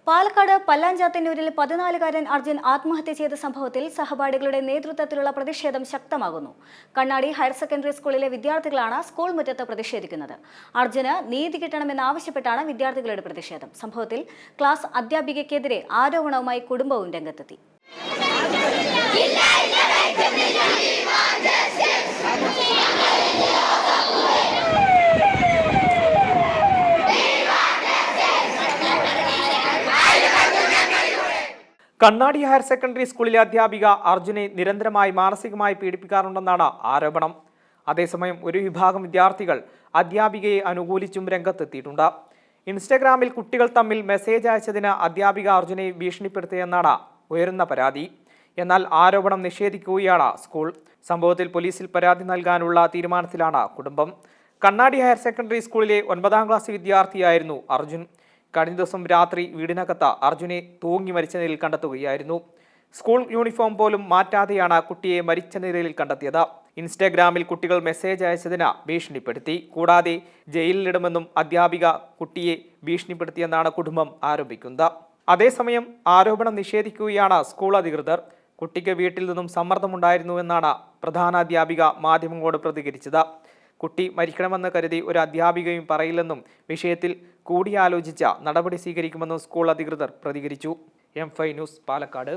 പാലക്കാട് പല്ലാഞ്ചാത്തന്നൂരിൽ 14-കാരൻ അർജുൻ ആത്മഹത്യ ചെയ്ത സംഭവത്തിൽ സഹപാഠികളുടെ നേതൃത്വത്തിലുള്ള പ്രതിഷേധം ശക്തമാകുന്നു. കണ്ണാടി ഹയർ സെക്കൻഡറി സ്കൂളിലെ വിദ്യാർത്ഥികളാണ് സ്കൂൾ മുറ്റത്ത് പ്രതിഷേധിക്കുന്നത്. അർജുന് നീതി കിട്ടണമെന്നാവശ്യപ്പെട്ടാണ് വിദ്യാർത്ഥികളുടെ പ്രതിഷേധം. സംഭവത്തിൽ ക്ലാസ് അധ്യാപികയ്ക്കെതിരെ ആരോപണവുമായി കുടുംബവും രംഗത്തെത്തി. കണ്ണാടി ഹയർ സെക്കൻഡറി സ്കൂളിലെ അധ്യാപിക അർജുനെ നിരന്തരമായി മാനസികമായി പീഡിപ്പിക്കാറുണ്ടെന്നാണ് ആരോപണം. അതേസമയം ഒരു വിഭാഗം വിദ്യാർത്ഥികൾ അധ്യാപികയെ അനുകൂലിച്ചും രംഗത്തെത്തിയിട്ടുണ്ട്. ഇൻസ്റ്റഗ്രാമിൽ കുട്ടികൾ തമ്മിൽ മെസ്സേജ് അയച്ചതിന് അധ്യാപിക അർജുനെ ഭീഷണിപ്പെടുത്തിയെന്നാണ് ഉയരുന്ന പരാതി. എന്നാൽ ആരോപണം നിഷേധിക്കുകയാണ് സ്കൂൾ. സംഭവത്തിൽ പോലീസിൽ പരാതി നൽകാനുള്ള തീരുമാനത്തിലാണ് കുടുംബം. കണ്ണാടി ഹയർ സെക്കൻഡറി സ്കൂളിലെ 9ാം ക്ലാസ് വിദ്യാർത്ഥിയായിരുന്നു അർജുൻ. കഴിഞ്ഞ ദിവസം രാത്രി വീടിനകത്ത് അർജുനെ തൂങ്ങി മരിച്ച നിലയിൽ കണ്ടെത്തുകയായിരുന്നു. സ്കൂൾ യൂണിഫോം പോലും മാറ്റാതെയാണ് കുട്ടിയെ മരിച്ച നിലയിൽ കണ്ടെത്തിയത്. ഇൻസ്റ്റഗ്രാമിൽ കുട്ടികൾ മെസ്സേജ് അയച്ചതിന് ഭീഷണിപ്പെടുത്തി. കൂടാതെ ജയിലിലിടുമെന്നും അധ്യാപിക കുട്ടിയെ ഭീഷണിപ്പെടുത്തിയെന്നാണ് കുടുംബം ആരോപിക്കുന്നത്. അതേസമയം ആരോപണം നിഷേധിക്കുകയാണ് സ്കൂൾ അധികൃതർ. കുട്ടിക്ക് വീട്ടിൽ നിന്നും സമ്മർദ്ദമുണ്ടായിരുന്നുവെന്നാണ് പ്രധാനാധ്യാപിക മാധ്യമങ്ങളോട് പ്രതികരിച്ചത്. കുട്ടി മരിക്കണമെന്ന് കരുതി ഒരു അധ്യാപികയും പറയില്ലെന്നും വിഷയത്തിൽ കൂടിയാലോചിച്ച നടപടി സ്വീകരിക്കുമെന്നും സ്കൂൾ അധികൃതർ പ്രതികരിച്ചു. M5 news, Palakkad.